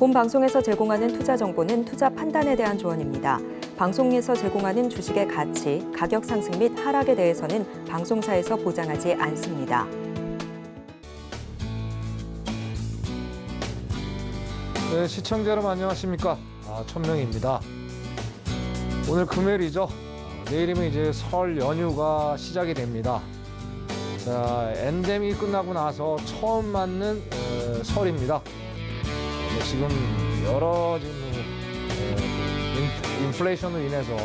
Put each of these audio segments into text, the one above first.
본 방송에서 제공하는 투자 정보는 투자 판단에 대한 조언입니다. 방송에서 제공하는 주식의 가치, 가격 상승 및 하락에 대해서는 방송사에서 보장하지 않습니다. 네, 시청자 여러분 안녕하십니까? 천명입니다. 오늘 금요일이죠. 내일이면 이제 설 연휴가 시작이 됩니다. 자, 엔데믹이 끝나고 나서 처음 맞는 설입니다. 지금 여러 인플레이션으로 인해서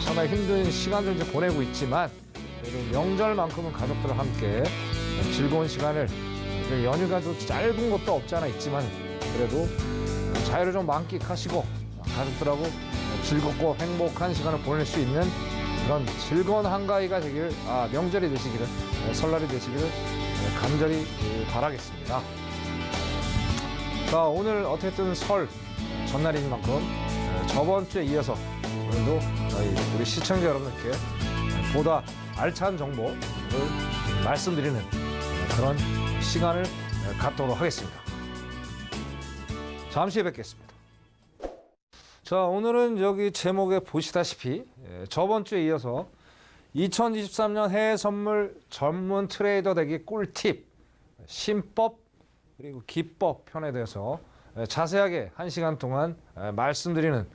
상당히 힘든 시간을 이제 보내고 있지만 그래도 명절만큼은 가족들과 함께 즐거운 시간을 연휴가 좀 짧은 것도 없지 않아 있지만 그래도 자유를 좀 만끽하시고 가족들하고 즐겁고 행복한 시간을 보낼 수 있는 그런 즐거운 한가위가 되기를 명절이 되시기를 설날이 되시기를 간절히 바라겠습니다. 자, 오늘 어쨌든 설 전날인 만큼 저번 주에 이어서 오늘도 우리 시청자 여러분들께 보다 알찬 정보를 말씀드리는 그런 시간을 갖도록 하겠습니다. 잠시 후에 뵙겠습니다. 자, 오늘은 여기 제목에 보시다시피 저번 주에 이어서 2023년 해외 선물 전문 트레이더 되기 꿀팁, 신법 그리고 기법 편에 대해서 자세하게 1시간 동안 말씀드리는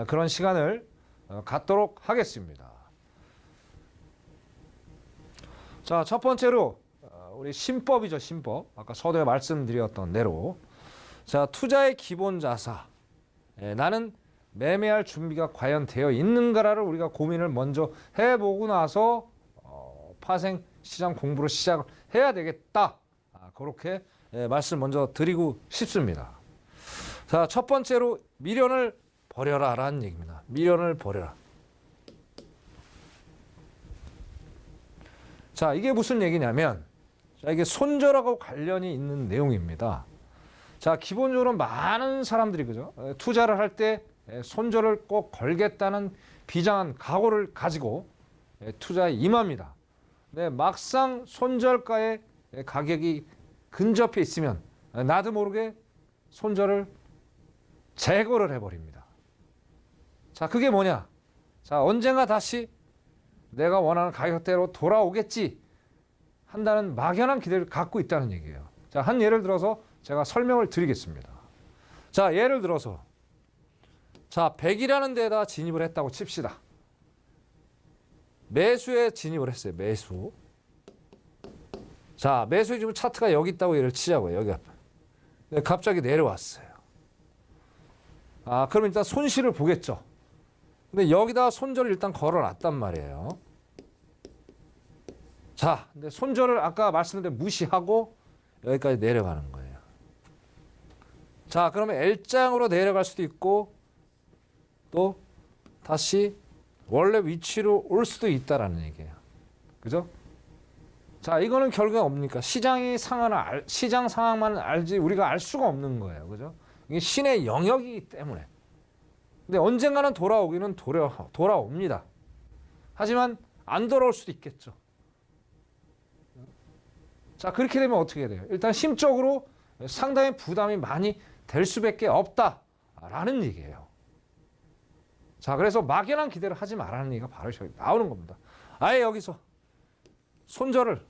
그런 시간을 갖도록 하겠습니다. 자, 첫 번째로 우리 신법이죠, 신법. 아까 서두에 말씀드렸던 대로 자, 투자의 기본 자사. 나는 매매할 준비가 과연 되어 있는가를 우리가 고민을 먼저 해보고 나서 파생 시장 공부를 시작을 해야 되겠다. 그렇게 말씀 먼저 드리고 싶습니다. 자, 첫 번째로 미련을 버려라라는 얘기입니다. 미련을 버려라. 자, 이게 무슨 얘기냐면 자, 이게 손절하고 관련이 있는 내용입니다. 자, 기본적으로 많은 사람들이 그죠? 투자를 할 때 손절을 꼭 걸겠다는 비장한 각오를 가지고 투자에 임합니다. 네, 막상 손절가의 가격이 근접해 있으면 나도 모르게 손절을 제거를 해버립니다. 자, 그게 뭐냐? 자, 언젠가 다시 내가 원하는 가격대로 돌아오겠지 한다는 막연한 기대를 갖고 있다는 얘기예요. 자, 한 예를 들어서 제가 설명을 드리겠습니다. 자, 예를 들어서 자, 100이라는 데다 진입을 했다고 칩시다. 매수에 진입을 했어요. 매수. 자, 매수에 지금 차트가 여기 있다고 얘를 치자고요. 여기 앞에. 갑자기 내려왔어요. 그럼 일단 손실을 보겠죠. 근데 여기다 손절을 일단 걸어놨단 말이에요. 자, 근데 손절을 아까 말씀드린 무시하고 여기까지 내려가는 거예요. 자, 그러면 L장으로 내려갈 수도 있고 또 다시 원래 위치로 올 수도 있다라는 얘기예요. 그죠? 자, 이거는 결국은 뭡니까? 시장 상황만 알지 우리가 알 수가 없는 거예요. 그죠? 이게 신의 영역이기 때문에. 근데 언젠가는 돌아오기는 돌아옵니다. 하지만 안 돌아올 수도 있겠죠. 자, 그렇게 되면 어떻게 돼요? 일단 심적으로 상당히 부담이 많이 될 수밖에 없다라는 얘기예요. 자, 그래서 막연한 기대를 하지 말라는 얘기가 바로 나오는 겁니다. 아예 여기서 손절을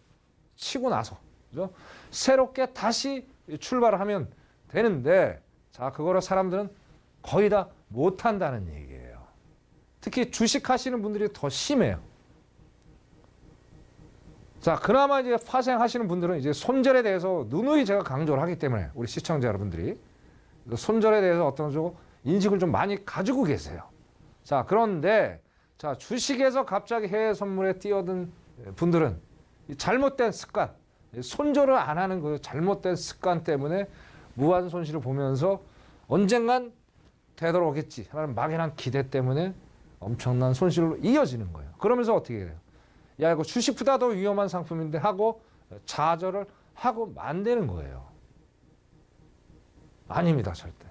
치고 나서 그죠? 새롭게 다시 출발을 하면 되는데 자, 그거를 사람들은 거의 다 못한다는 얘기예요. 특히 주식 하시는 분들이 더 심해요. 자, 그나마 이제 파생하시는 분들은 이제 손절에 대해서 누누이 제가 강조를 하기 때문에 우리 시청자 여러분들이 손절에 대해서 어떤 인식을 좀 많이 가지고 계세요. 자, 그런데 자, 주식에서 갑자기 해외 선물에 뛰어든 분들은 잘못된 습관, 손절을 안 하는 그 잘못된 습관 때문에 무한 손실을 보면서 언젠간 되돌아오겠지 하는 막연한 기대 때문에 엄청난 손실로 이어지는 거예요. 그러면서 어떻게 돼요? 야, 이거 주식보다 더 위험한 상품인데 하고 좌절을 하고 만드는 거예요. 아닙니다, 절대.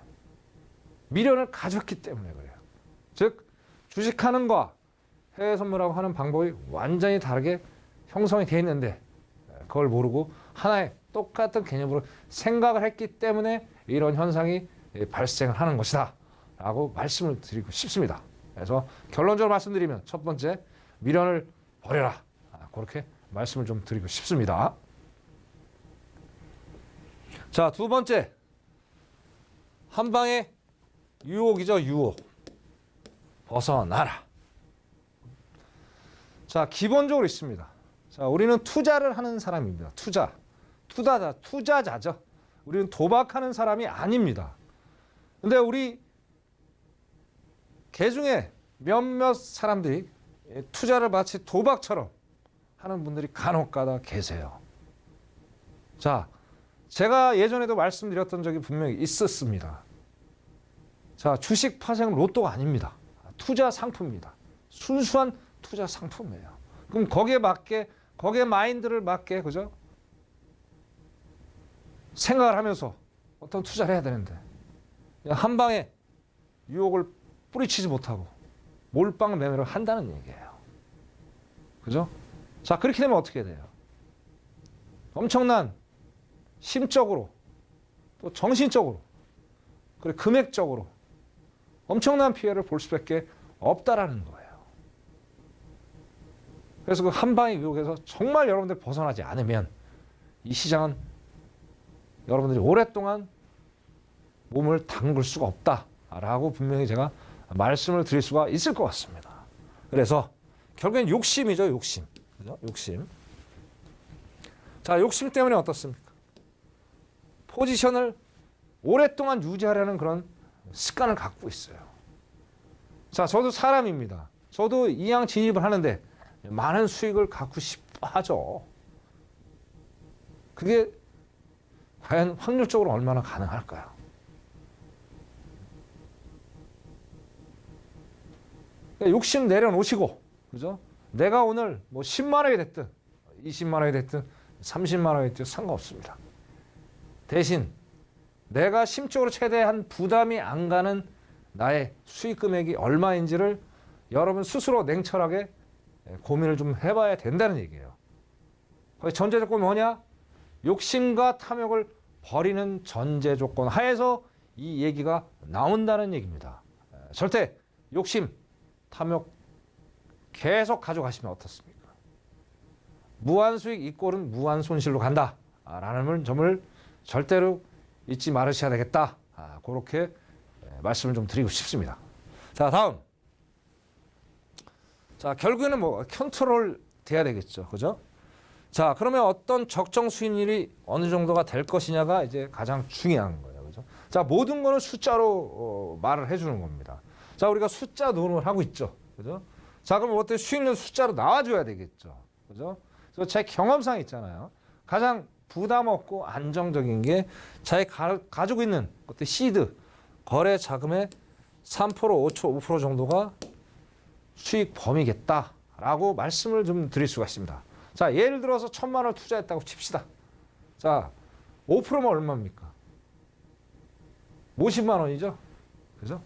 미련을 가졌기 때문에 그래요. 즉, 주식하는 것과 해외 선물하고 하는 방법이 완전히 다르게 형성이 되어 있는데 그걸 모르고 하나의 똑같은 개념으로 생각을 했기 때문에 이런 현상이 발생을 하는 것이다 라고 말씀을 드리고 싶습니다. 그래서 결론적으로 말씀드리면 첫 번째, 미련을 버려라. 그렇게 말씀을 좀 드리고 싶습니다. 자, 두 번째, 한방의 유혹이죠. 유혹. 벗어나라. 자, 기본적으로 있습니다. 자, 우리는 투자를 하는 사람입니다. 투자자죠. 우리는 도박하는 사람이 아닙니다. 근데 우리 개중에 몇몇 사람들이 투자를 마치 도박처럼 하는 분들이 간혹가다 계세요. 자, 제가 예전에도 말씀드렸던 적이 분명히 있었습니다. 자, 주식 파생 로또가 아닙니다. 투자 상품입니다. 순수한 투자 상품이에요. 그럼 거기에 맞게, 거기에 마인드를 맞게, 그죠? 생각을 하면서 어떤 투자를 해야 되는데, 한 방에 유혹을 뿌리치지 못하고 몰빵 매매를 한다는 얘기예요. 그죠? 자, 그렇게 되면 어떻게 돼요? 엄청난 심적으로, 또 정신적으로, 그리고 금액적으로 엄청난 피해를 볼 수밖에 없다라는 거예요. 그래서 그 한 방의 유혹에서 정말 여러분들 벗어나지 않으면 이 시장은 여러분들이 오랫동안 몸을 담글 수가 없다라고 분명히 제가 말씀을 드릴 수가 있을 것 같습니다. 그래서 결국엔 욕심이죠, 욕심. 그죠? 욕심. 자, 욕심 때문에 어떻습니까? 포지션을 오랫동안 유지하려는 그런 습관을 갖고 있어요. 자, 저도 사람입니다. 저도 이왕 진입을 하는데 많은 수익을 갖고 싶어 하죠. 그게 과연 확률적으로 얼마나 가능할까요? 욕심 내려놓으시고, 그죠? 내가 오늘 뭐 10만 원이 됐든 20만 원이 됐든 30만 원이 됐든 상관없습니다. 대신 내가 심적으로 최대한 부담이 안 가는 나의 수익 금액이 얼마인지를 여러분 스스로 냉철하게 고민을 좀 해봐야 된다는 얘기예요. 거기 전제 조건이 뭐냐? 욕심과 탐욕을 버리는 전제 조건 하에서 이 얘기가 나온다는 얘기입니다. 절대 욕심, 탐욕 계속 가져가시면 어떻습니까? 무한 수익 이꼴은 무한 손실로 간다라는 점을 절대로 잊지 말으셔야 되겠다. 그렇게 말씀을 좀 드리고 싶습니다. 자, 다음. 자, 결국에는 뭐 컨트롤 돼야 되겠죠. 그죠? 자, 그러면 어떤 적정 수익률이 어느 정도가 될 것이냐가 이제 가장 중요한 거예요. 그죠? 자, 모든 거는 숫자로 말을 해주는 겁니다. 자, 우리가 숫자 논을 하고 있죠. 그죠? 자, 그럼 어때? 수익률 숫자로 나와줘야 되겠죠. 그죠? 그래서 제 경험상 있잖아요. 가장 부담 없고 안정적인 게 자기 가지고 있는 어떤 시드, 거래 자금의 3%, 5% 정도가 수익 범위겠다라고 말씀을 좀 드릴 수가 있습니다. 자, 예를 들어서 1,000만 원 투자했다고 칩시다. 자, 5%면 얼마입니까? 50만 원이죠? 그죠?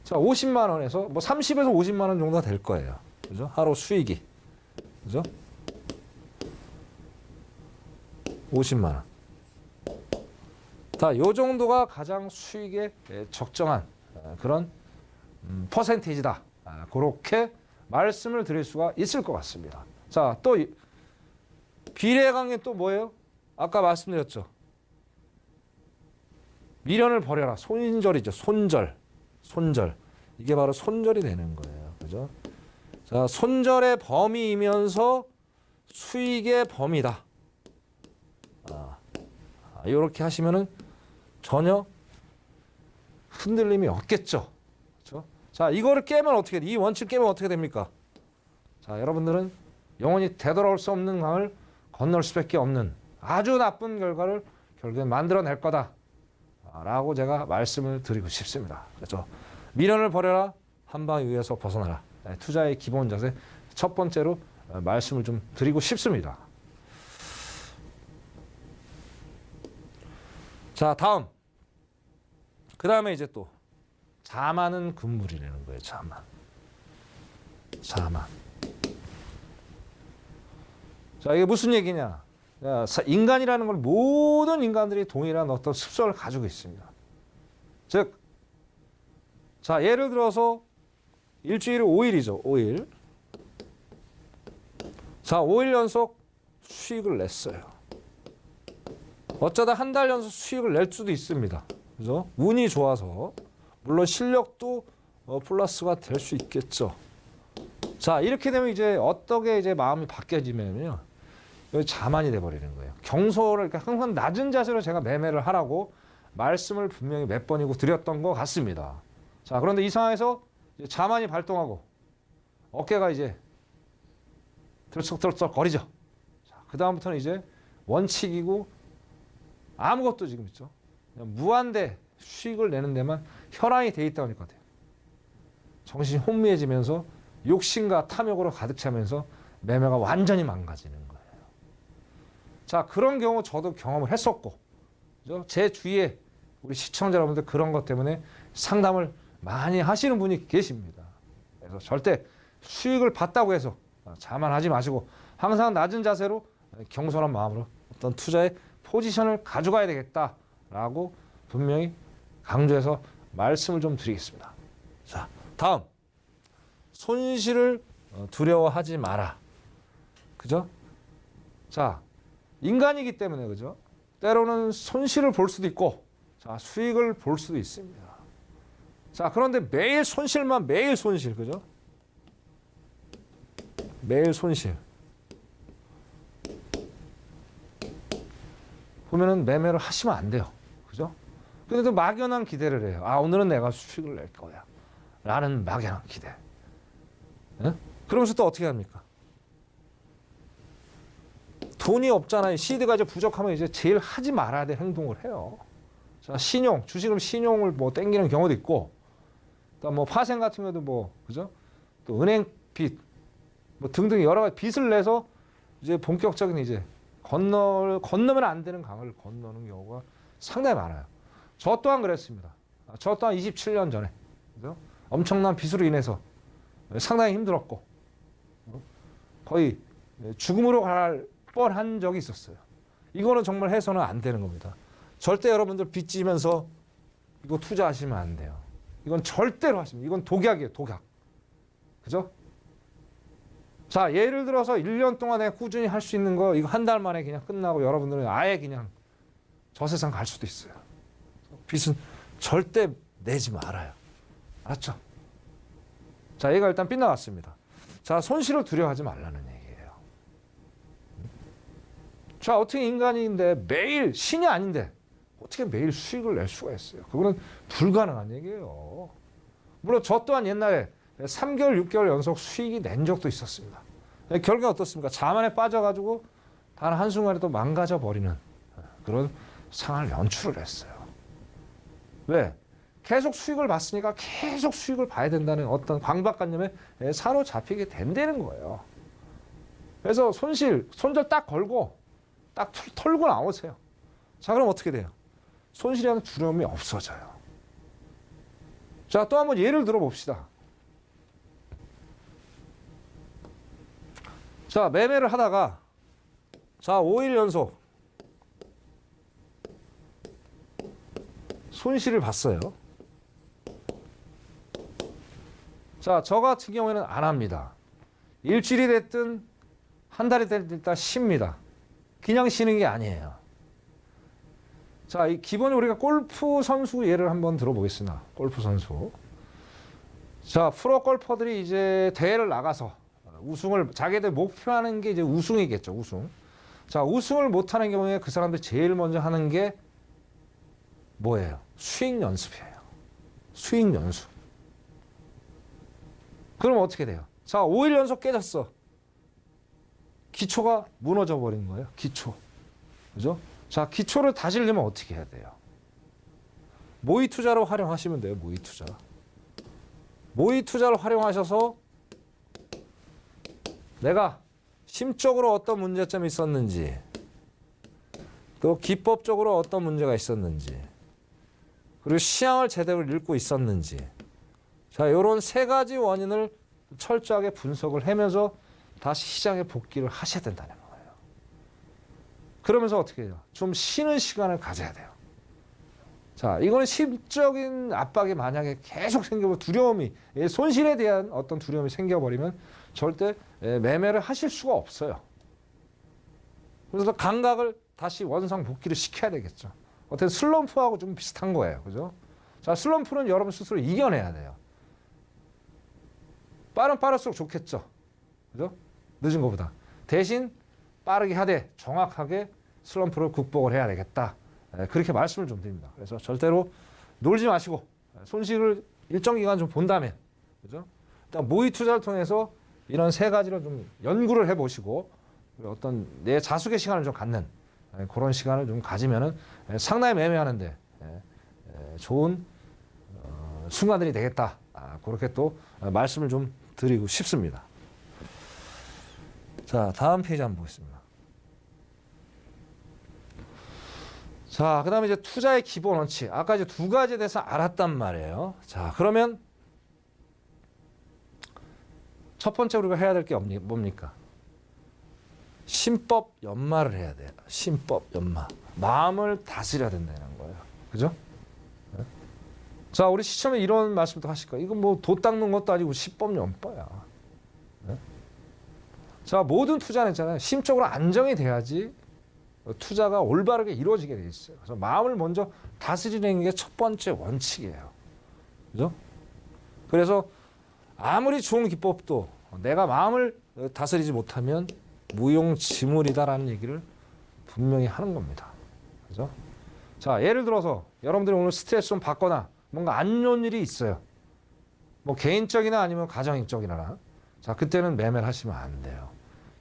자, 50만 원에서 뭐 30에서 50만 원 정도가 될 거예요. 그죠? 하루 수익이. 그죠? 50만 원. 자, 요 정도가 가장 수익에 적정한 그런 퍼센테이지다. 그렇게 말씀을 드릴 수가 있을 것 같습니다. 자, 또 비례강의 또 뭐예요? 아까 말씀드렸죠. 미련을 버려라. 손절이죠. 손절. 이게 바로 손절이 되는 거예요. 그죠? 자, 손절의 범위이면서 수익의 범위다. 이렇게 하시면은 전혀 흔들림이 없겠죠. 그렇죠? 자, 이거를 깨면 어떻게 돼? 이 원칙 깨면 어떻게 됩니까? 자, 여러분들은 영원히 되돌아올 수 없는 강을 건널 수밖에 없는 아주 나쁜 결과를 결국엔 만들어낼 거다. 라고 제가 말씀을 드리고 싶습니다. 그렇죠? 미련을 버려라. 한방 위에서 벗어나라. 투자의 기본 자세 첫 번째로 말씀을 좀 드리고 싶습니다. 자, 다음. 그 다음에 이제 또 자만은 금물이라는 거예요. 자만. 자, 이게 무슨 얘기냐? 인간이라는 걸 모든 인간들이 동일한 어떤 습성을 가지고 있습니다. 즉, 자, 예를 들어서 일주일이 5일이죠. 5일. 자, 5일 연속 수익을 냈어요. 어쩌다 한 달 연속 수익을 낼 수도 있습니다. 그죠? 운이 좋아서. 물론 실력도 플러스가 될 수 있겠죠. 자, 이렇게 되면 이제 어떻게 이제 마음이 바뀌어지면요. 자만이 돼버리는 거예요. 경솔을, 그러니까 항상 낮은 자세로 제가 매매를 하라고 말씀을 분명히 몇 번이고 드렸던 것 같습니다. 자, 그런데 이 상황에서 이제 자만이 발동하고 어깨가 이제 들썩들썩 거리죠. 자, 그 다음부터는 이제 원칙이고 아무것도 지금 있죠. 그냥 무한대 수익을 내는 데만 혈안이 돼 있다고 하니까 돼요. 정신이 혼미해지면서 욕심과 탐욕으로 가득 차면서 매매가 완전히 망가지는 거예요. 자, 그런 경우 저도 경험을 했었고, 그죠? 제 주위에 우리 시청자 여러분들 그런 것 때문에 상담을 많이 하시는 분이 계십니다. 그래서 절대 수익을 봤다고 해서 자만하지 마시고 항상 낮은 자세로 경솔한 마음으로 어떤 투자의 포지션을 가져가야 되겠다라고 분명히 강조해서 말씀을 좀 드리겠습니다. 자, 다음. 손실을 두려워하지 마라. 그죠? 자, 인간이기 때문에, 그죠? 때로는 손실을 볼 수도 있고, 자, 수익을 볼 수도 있습니다. 자, 그런데 매일 손실만 매일 손실, 그죠? 매일 손실. 보면은 매매를 하시면 안 돼요. 그죠? 근데 또 막연한 기대를 해요. 아, 오늘은 내가 수익을 낼 거야. 라는 막연한 기대. 네? 그러면서 또 어떻게 합니까? 돈이 없잖아요. 시드가 이제 부족하면 이제 제일 하지 말아야 될 행동을 해요. 자, 신용, 주식을 신용을 뭐 땡기는 경우도 있고, 또 뭐 파생 같은 경우도 뭐, 그죠? 또 은행 빚, 뭐 등등 여러 가지 빚을 내서 이제 본격적인 이제 건너면 안 되는 강을 건너는 경우가 상당히 많아요. 저 또한 그랬습니다. 저 또한 27년 전에, 그죠? 엄청난 빚으로 인해서 상당히 힘들었고 거의 죽음으로 갈 뻔한 적이 있었어요. 이거는 정말 해서는 안 되는 겁니다. 절대 여러분들 빚지면서 이거 투자하시면 안 돼요. 이건 절대로 하시면 이건 독약이에요. 독약. 그죠? 자, 예를 들어서 1년 동안 내가 꾸준히 할 수 있는 거 이거 한 달 만에 그냥 끝나고 여러분들은 아예 그냥 저 세상 갈 수도 있어요. 빚은 절대 내지 말아요. 알았죠? 자, 얘가 일단 빗나갔습니다. 자, 손실을 두려워하지 말라는 얘기예요. 자, 어떻게 인간인데 매일 신이 아닌데 어떻게 매일 수익을 낼 수가 있어요? 그거는 불가능한 얘기예요. 물론 저 또한 옛날에 3개월, 6개월 연속 수익이 낸 적도 있었습니다. 결과가 어떻습니까? 자만에 빠져가지고 단 한순간에도 망가져 버리는 그런 상황을 연출을 했어요. 왜? 계속 수익을 봤으니까 계속 수익을 봐야 된다는 어떤 강박관념에 사로잡히게 된다는 거예요. 그래서 손절 딱 걸고 딱 털고 나오세요. 자, 그럼 어떻게 돼요? 손실이라는 두려움이 없어져요. 자, 또 한번 예를 들어 봅시다. 자, 매매를 하다가 자, 5일 연속 손실을 봤어요. 자, 저 같은 경우에는 안 합니다. 일주일이 됐든 한 달이 됐든 쉽니다. 그냥 쉬는 게 아니에요. 자, 이 기본에 우리가 골프 선수 예를 한번 들어보겠습니다. 골프 선수. 자, 프로 골퍼들이 이제 대회를 나가서 우승을 자기들 목표하는 게 이제 우승이겠죠. 우승. 자, 우승을 못하는 경우에 그 사람들 제일 먼저 하는 게 뭐예요? 스윙 연습이에요. 스윙 연습. 그럼 어떻게 돼요? 자, 5일 연속 깨졌어. 기초가 무너져 버린 거예요. 기초. 그죠? 자, 기초를 다지려면 어떻게 해야 돼요? 모의 투자로 활용하시면 돼요. 모의 투자. 모의 투자를 활용하셔서 내가 심적으로 어떤 문제점이 있었는지, 또 기법적으로 어떤 문제가 있었는지, 그리고 시향을 제대로 읽고 있었는지, 자, 이런 세 가지 원인을 철저하게 분석을 하면서 다시 시장에 복귀를 하셔야 된다는 거예요. 그러면서 어떻게 해요? 좀 쉬는 시간을 가져야 돼요. 자, 이거는 심적인 압박이 만약에 계속 생기고 두려움이, 손실에 대한 어떤 두려움이 생겨버리면 절대 매매를 하실 수가 없어요. 그래서 감각을 다시 원상복귀를 시켜야 되겠죠. 어떻게 슬럼프하고 좀 비슷한 거예요. 그죠? 자, 슬럼프는 여러분 스스로 이겨내야 돼요. 빠를수록 좋겠죠. 그죠? 늦은 것보다. 대신 빠르게 하되 정확하게 슬럼프를 극복을 해야 되겠다. 그렇게 말씀을 좀 드립니다. 그래서 절대로 놀지 마시고 손실을 일정 기간 좀 본 다음에, 그죠? 일단 모의 투자를 통해서 이런 세 가지를 좀 연구를 해보시고 어떤 내 자숙의 시간을 좀 갖는 그런 시간을 좀 가지면은 상당히 매매하는데 좋은 순간들이 되겠다. 그렇게 또 말씀을 좀 드리고 싶습니다. 자, 다음 페이지 한번 보겠습니다. 자, 그다음에 이제 투자의 기본 원칙. 아까 이제 두 가지에 대해서 알았단 말이에요. 자, 그러면 첫 번째 우리가 해야 될 게 뭡니까? 심법 연마를 해야 돼요. 심법 연마. 마음을 다스려야 된다는 거예요. 그죠? 네? 자, 우리 시청에 이런 말씀도 하실 거예요. 이건 뭐 도 닦는 것도 아니고 심법 연마야. 네? 자, 모든 투자는 있잖아요. 심적으로 안정이 돼야지 투자가 올바르게 이루어지게 돼 있어요. 그래서 마음을 먼저 다스리는 게 첫 번째 원칙이에요. 그죠? 그래서 아무리 좋은 기법도 내가 마음을 다스리지 못하면 무용지물이다라는 얘기를 분명히 하는 겁니다. 그죠? 자, 예를 들어서 여러분들이 오늘 스트레스 좀 받거나 뭔가 안 좋은 일이 있어요. 뭐 개인적이나 아니면 가정적이나. 자, 그때는 매매를 하시면 안 돼요.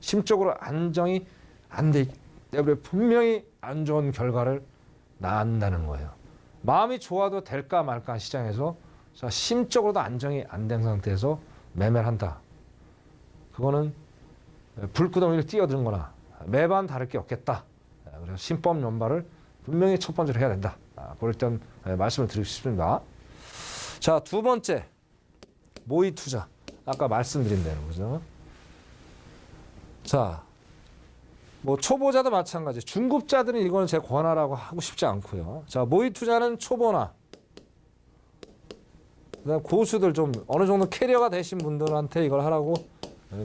심적으로 안정이 안 돼 있기 때문에 분명히 안 좋은 결과를 낳는다는 거예요. 마음이 좋아도 될까 말까 시장에서, 자, 심적으로도 안정이 안 된 상태에서 매매를 한다. 그거는 불구덩이를 뛰어드는 거나 매번 다를 게 없겠다. 그래서 심법 연마를 분명히 첫 번째로 해야 된다. 그럴 땐 말씀을 드리고 싶습니다. 자, 두 번째, 모의 투자. 아까 말씀드린 대로, 그죠? 자, 뭐 초보자도 마찬가지. 중급자들은 이거는 제 권하라고 하고 싶지 않고요. 자, 모의 투자는 초보나 그다음 고수들 좀 어느 정도 캐리어가 되신 분들한테 이걸 하라고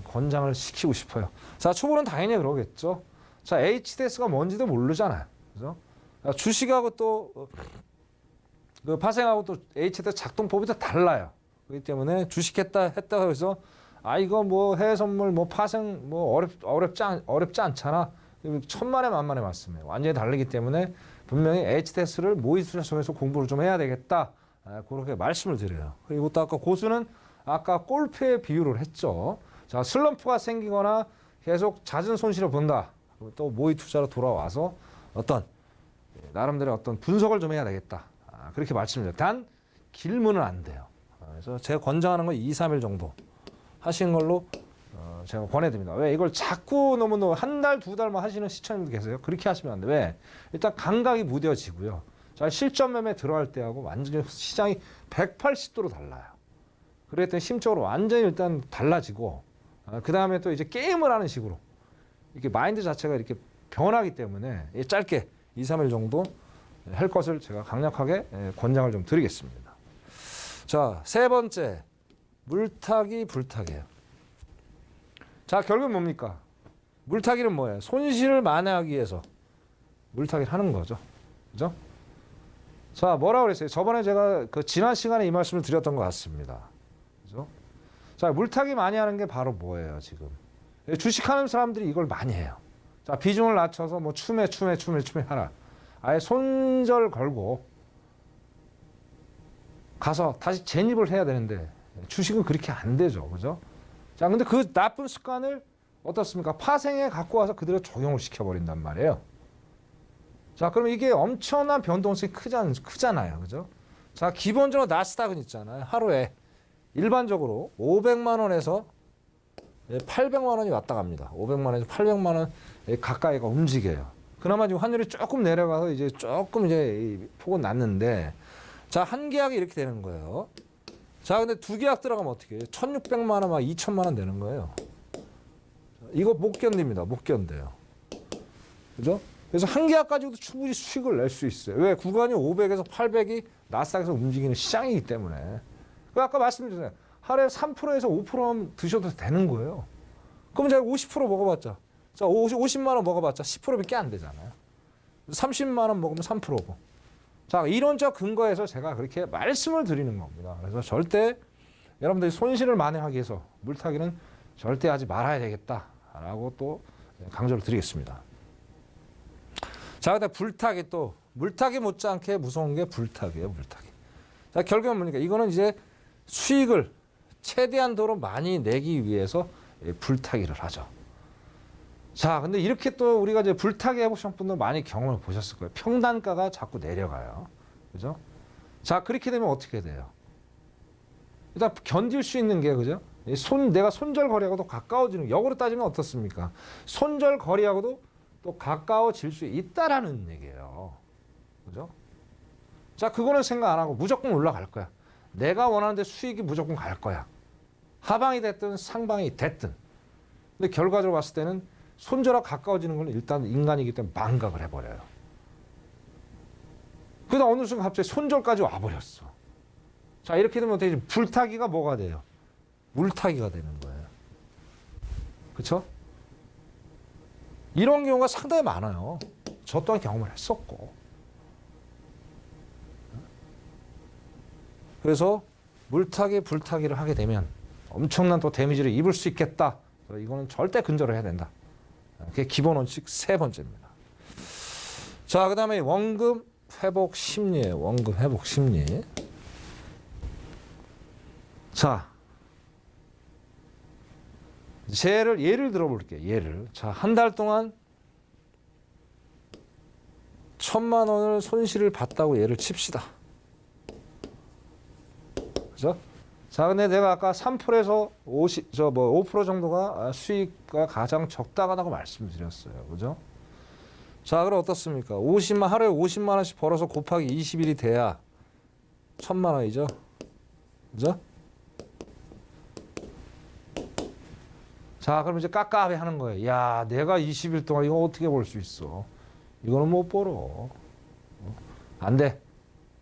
권장을 시키고 싶어요. 자, 초보는 당연히 그러겠죠. 자, HTS가 뭔지도 모르잖아요. 그죠? 주식하고 또 그 파생하고 또 HTS 작동법이 다 달라요. 그렇기 때문에 주식했다 해서 이거 뭐 해외 선물 뭐 파생 뭐 어렵지 않잖아. 천만에 만만의 말씀이에요. 완전히 다르기 때문에 분명히 HTS를 모의 투자 속에서 공부를 좀 해야 되겠다. 그렇게 말씀을 드려요. 그리고 또 아까 고수는 아까 골프에 비유를 했죠. 자, 슬럼프가 생기거나 계속 잦은 손실을 본다. 또 모의 투자로 돌아와서 어떤 나름대로 어떤 분석을 좀 해야 되겠다. 그렇게 말씀드려요. 단 길면은 안 돼요. 그래서 제가 권장하는 건 2, 3일 정도 하시는 걸로 제가 권해드립니다. 왜 이걸 자꾸 너무 한 달, 두 달만 하시는 시청자분들 계세요. 그렇게 하시면 안 돼. 왜? 일단 감각이 무뎌지고요. 자, 실전 매매 들어갈 때하고 완전히 시장이 180도로 달라요. 그랬더니 때문에 심적으로 완전히 일단 달라지고 그 다음에 또 이제 게임을 하는 식으로 이렇게 마인드 자체가 이렇게 변하기 때문에 짧게 2, 3일 정도 할 것을 제가 강력하게 권장을 좀 드리겠습니다. 자, 세 번째, 물타기 불타기예요. 자, 결국은 뭡니까? 물타기는 뭐예요? 손실을 만회하기 위해서 물타기를 하는 거죠. 그죠? 자, 뭐라고 그랬어요? 저번에 제가 그 지난 시간에 이 말씀을 드렸던 것 같습니다. 그죠? 자, 물타기 많이 하는 게 바로 뭐예요, 지금? 주식하는 사람들이 이걸 많이 해요. 자, 비중을 낮춰서 뭐 추매 하라. 아예 손절 걸고 가서 다시 재입을 해야 되는데 주식은 그렇게 안 되죠. 그죠? 자, 근데 그 나쁜 습관을 어떻습니까? 파생에 갖고 와서 그대로 적용을 시켜버린단 말이에요. 자, 그럼 이게 엄청난 변동성이 크잖아요. 그죠? 자, 기본적으로 나스닥은 있잖아요. 하루에 일반적으로 500만 원에서 800만 원이 왔다 갑니다. 500만 원에서 800만 원 가까이가 움직여요. 그나마 지금 환율이 조금 내려가서 이제 조금 이제 폭은 났는데, 자, 한 계약이 이렇게 되는 거예요. 자, 근데 두 계약 들어가면 어떻게 해요? 1,600만 원, 막 2,000만 원 되는 거예요. 이거 못 견딥니다. 못 견뎌요. 그죠? 그래서 한 계약 가지고도 충분히 수익을 낼 수 있어요. 왜? 구간이 500에서 800이 나스닥에서 움직이는 시장이기 때문에. 그 아까 말씀드렸잖아요. 하루에 3%에서 5%만 드셔도 되는 거예요. 그럼 제가 50% 먹어봤자, 자 50만 원 먹어봤자 10%밖에 안 되잖아요. 30만 원 먹으면 3%고. 자, 이론적 근거에서 제가 그렇게 말씀을 드리는 겁니다. 그래서 절대 여러분들이 손실을 만회하기 위해서 물타기는 절대 하지 말아야 되겠다라고 또 강조를 드리겠습니다. 자, 근데 불타기 또 물타기 못지않게 무서운 게 불타기예요, 물타기. 자, 결국은 뭡니까? 이거는 이제 수익을 최대한도로 많이 내기 위해서 불타기를 하죠. 자, 근데 이렇게 또 우리가 이제 불타기 해보신 분들 많이 경험을 보셨을 거예요. 평단가가 자꾸 내려가요. 그죠? 자, 그렇게 되면 어떻게 돼요? 일단 견딜 수 있는 게, 그죠? 내가 손절거리하고도 가까워지는, 역으로 따지면 어떻습니까? 손절거리하고도 또 가까워질 수 있다라는 얘기예요. 그죠? 자, 그거는 생각 안 하고 무조건 올라갈 거야. 내가 원하는 데 수익이 무조건 갈 거야. 하방이 됐든 상방이 됐든. 근데 결과적으로 봤을 때는 손절하고 가까워지는 건 일단 인간이기 때문에 망각을 해버려요. 그러다 어느 순간 갑자기 손절까지 와버렸어. 자, 이렇게 되면 어떻게 되지? 불타기가 뭐가 돼요? 물타기가 되는 거예요. 그렇죠? 이런 경우가 상당히 많아요. 저 또한 경험을 했었고. 그래서 물타기, 불타기를 하게 되면 엄청난 또 데미지를 입을 수 있겠다. 이거는 절대 근절을 해야 된다. 그게 기본 원칙 세 번째입니다. 자, 그 다음에 원금 회복 심리예요. 원금 회복 심리. 자, 예를 들어볼게요. 예를. 자, 한 달 동안 1,000만 원을 손실을 봤다고 예를 칩시다. 그죠? 자, 근데 내가 아까 3%에서 5% 정도가 수익가 가장 적당하다고 말씀드렸어요. 그죠? 자, 그럼 어떻습니까? 하루에 50만 원씩 벌어서 곱하기 20일이 돼야 1,000만 원이죠. 그죠? 자, 그럼 이제 깝깝해 하는 거예요. 야, 내가 20일 동안 이거 어떻게 벌 수 있어? 이거는 못 벌어. 안 돼.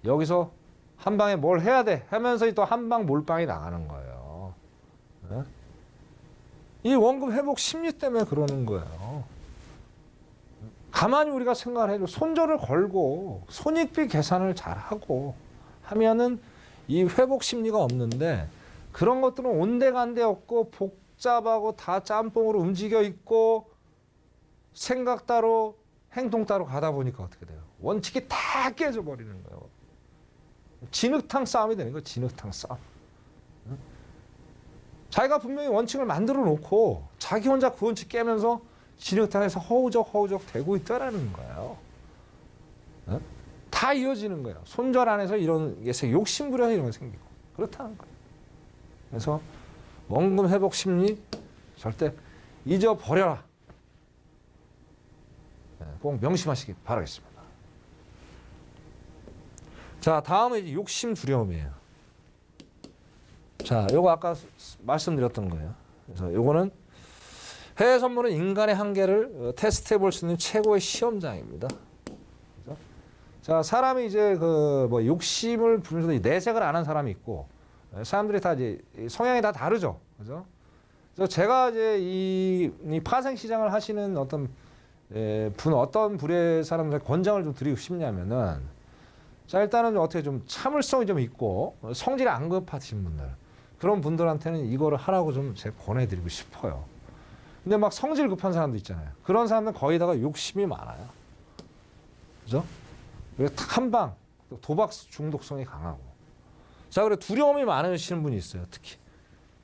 여기서 한 방에 뭘 해야 돼 하면서 또 한 방 몰빵이 나가는 거예요. 네? 이 원금 회복 심리 때문에 그러는 거예요. 가만히 우리가 생각을 해도 손절을 걸고 손익비 계산을 잘하고 하면은 이 회복 심리가 없는데 그런 것들은 온데간데 없고 복잡하고 다 짬뽕으로 움직여 있고 생각 따로 행동 따로 가다 보니까 어떻게 돼요? 원칙이 다 깨져버리는 거예요. 진흙탕 싸움이 되는 거예요. 진흙탕 싸움. 자기가 분명히 원칙을 만들어 놓고 자기 혼자 그 원칙 깨면서 진흙탕에서 허우적 되고 있다라는 거예요. 다 이어지는 거예요. 손절 안에서 이런 게 욕심부려서 이런 게 생기고 그렇다는 거예요. 그래서 원금 회복 심리 절대 잊어버려라. 꼭 명심하시기 바라겠습니다. 자, 다음은 이제 욕심 두려움이에요. 자, 요거 아까 말씀드렸던 거예요. 그래서 요거는 해외 선물은 인간의 한계를 테스트해 볼 수 있는 최고의 시험장입니다. 그죠? 자, 사람이 이제 욕심을 부르면서 내색을 안 한 사람이 있고, 사람들이 다 이제 성향이 다 다르죠. 그죠? 그래서 제가 이제 이 파생 시장을 하시는 어떤 불의 사람들의 권장을 좀 드리고 싶냐면은, 자, 일단은 어떻게 좀 참을성이 좀 있고 성질이 안 급하신 분들, 그런 분들한테는 이거를 하라고 좀 제가 권해드리고 싶어요. 근데 막 성질 급한 사람도 있잖아요. 그런 사람들은 거의 다가 욕심이 많아요. 그죠? 한 방, 도박 중독성이 강하고. 자, 그리고 두려움이 많으시는 분이 있어요.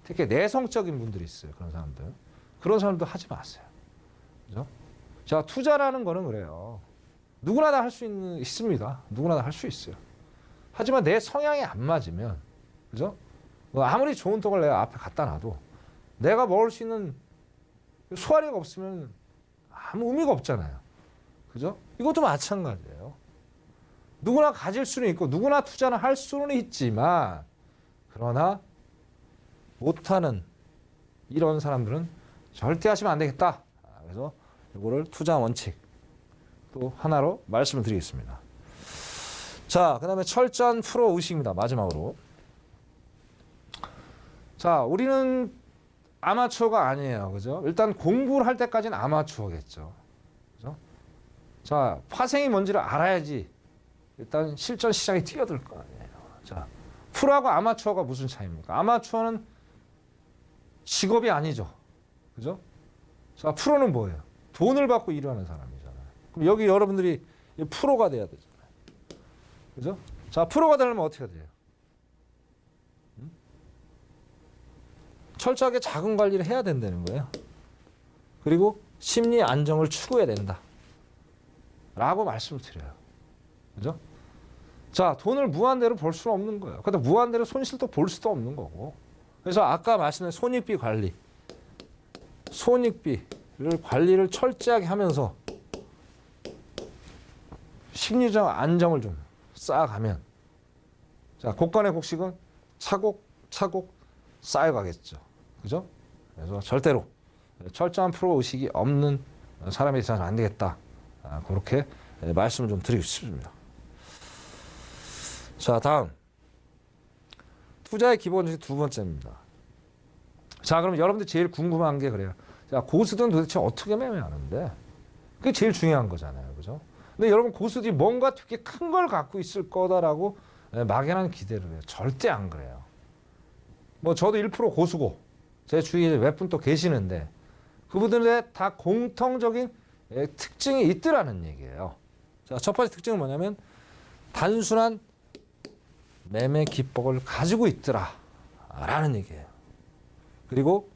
특히 내성적인 분들이 있어요. 그런 사람들. 그런 사람도 하지 마세요. 그죠? 자, 투자라는 거는 그래요. 누구나 다 할 수 있습니다. 누구나 다 할 수 있어요. 하지만 내 성향이 안 맞으면, 그죠? 아무리 좋은 떡을 내가 앞에 갖다 놔도 내가 먹을 수 있는 소화리가 없으면 아무 의미가 없잖아요. 그죠? 이것도 마찬가지예요. 누구나 가질 수는 있고 누구나 투자는 할 수는 있지만, 그러나 못하는 이런 사람들은 절대 하시면 안 되겠다. 그래서 이거를 투자 원칙, 또 하나로 말씀을 드리겠습니다. 자, 그다음에 철저한 프로 의식입니다. 마지막으로. 자, 우리는 아마추어가 아니에요. 그죠? 일단 공부를 할 때까지는 아마추어겠죠. 그죠? 자, 화생이 뭔지를 알아야지 일단 실전 시장에 뛰어들 거 아니에요. 자, 프로하고 아마추어가 무슨 차이입니까? 아마추어는 직업이 아니죠. 그죠? 자, 프로는 뭐예요? 돈을 받고 일하는 사람이잖아요. 그럼 여기 여러분들이 프로가 돼야 되잖아요. 그죠? 자, 프로가 되려면 어떻게 돼요? 철저하게 자금 관리를 해야 된다는 거예요. 그리고 심리 안정을 추구해야 된다. 라고 말씀을 드려요. 그죠? 자, 돈을 무한대로 벌 수는 없는 거예요. 근데 무한대로 손실도 볼 수도 없는 거고. 그래서 아까 말씀드린 손익비 관리. 손익비를 관리를 철저하게 하면서 심리적 안정을 좀 쌓아가면 자, 곡간의 곡식은 차곡차곡 쌓여가겠죠. 그죠? 그래서 절대로 철저한 프로 의식이 없는 사람이 있어서는 안 되겠다. 그렇게 말씀을 좀 드리고 싶습니다. 자, 다음. 투자의 기본적인 두 번째입니다. 자, 그럼 여러분들 제일 궁금한 게 그래요. 자, 고수들은 도대체 어떻게 매매하는데? 그게 제일 중요한 거잖아요. 그죠? 근데 여러분 고수들이 뭔가 되게 큰 걸 갖고 있을 거다라고 막연한 기대를 해요. 절대 안 그래요. 뭐 저도 1% 고수고 제 주위에 몇 분 또 계시는데 그분들의 다 공통적인 특징이 있더라는 얘기예요. 자, 첫 번째 특징은 뭐냐면 단순한 매매 기법을 가지고 있더라라는 얘기예요. 그리고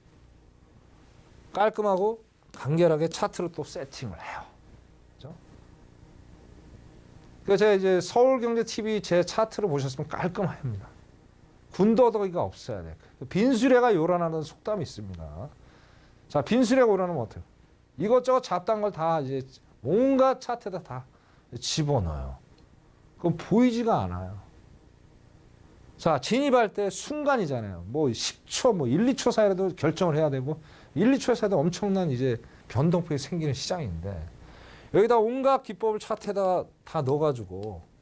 깔끔하고 간결하게 차트로 또 세팅을 해요. 그렇죠? 그래서 제가 이제 서울경제TV 제 차트를 보셨으면 깔끔합니다. 군더더기가 없어야 돼. 빈수레가 요란하는 속담이 있습니다. 자, 빈수레가 요란하면 어때요? 이것저것 잡다한 걸 다 이제 온갖 차트에다 다 집어넣어요. 그럼 보이지가 않아요. 자, 진입할 때 순간이잖아요. 뭐 10초, 뭐 1, 2초 사이라도 결정을 해야 되고 1, 2초 사이도 엄청난 이제 변동폭이 생기는 시장인데 여기다 온갖 기법을 차트에다 다 넣어가지고